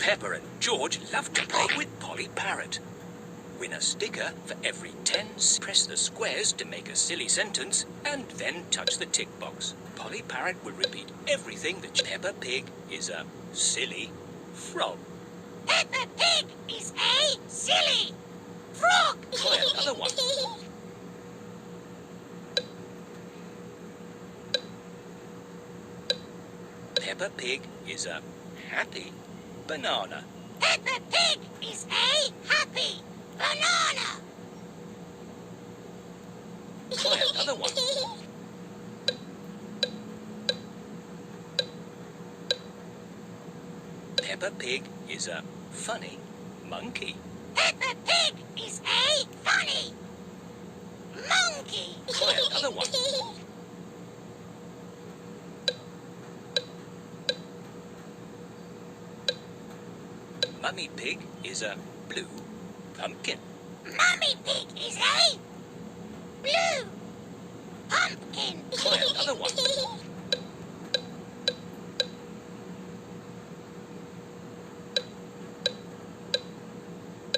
Peppa and George love to play with Polly Parrot. Win a sticker for every 10. Press the squares to make a silly sentence and then touch the tick box. Polly Parrot will repeat everything that Peppa Pig is a silly frog. Peppa Pig is a silly frog. Try another one. Peppa Pig is a happy banana. Peppa Pig is a happy banana. Try another one. Peppa Pig is a funny monkey. Peppa Pig is a funny monkey. Try another one. Mummy Pig is a blue pumpkin. Mummy Pig is a blue pumpkin. Try another one.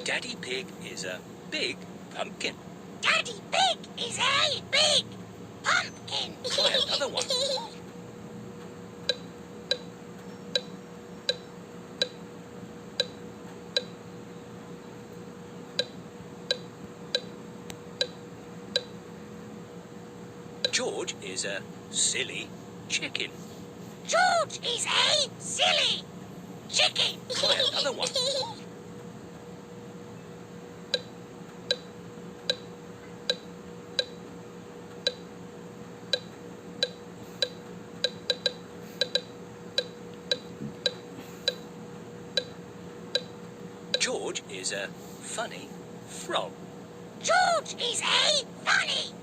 Daddy Pig is a big pumpkin. Daddy Pig is a big pumpkin. Try another one. George is a silly chicken. George is a silly chicken. Try another one. George is a funny frog. George is a funny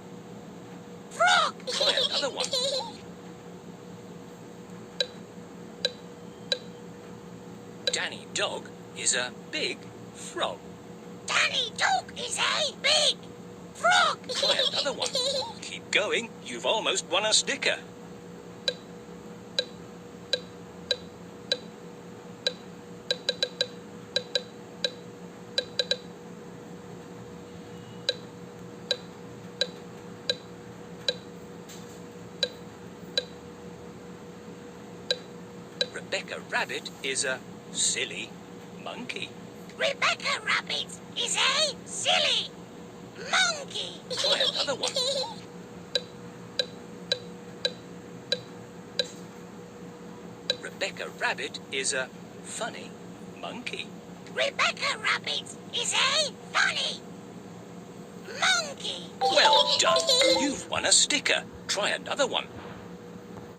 frog. Try another one. Danny Dog is a big frog. Danny Dog is a big frog. Try another one. Keep going, you've almost won a sticker. Rebecca Rabbit is a silly monkey. Rebecca Rabbit is a silly monkey. Try another one. Rebecca Rabbit is a funny monkey. Rebecca Rabbit is a funny monkey. Well done. You've won a sticker. Try another one.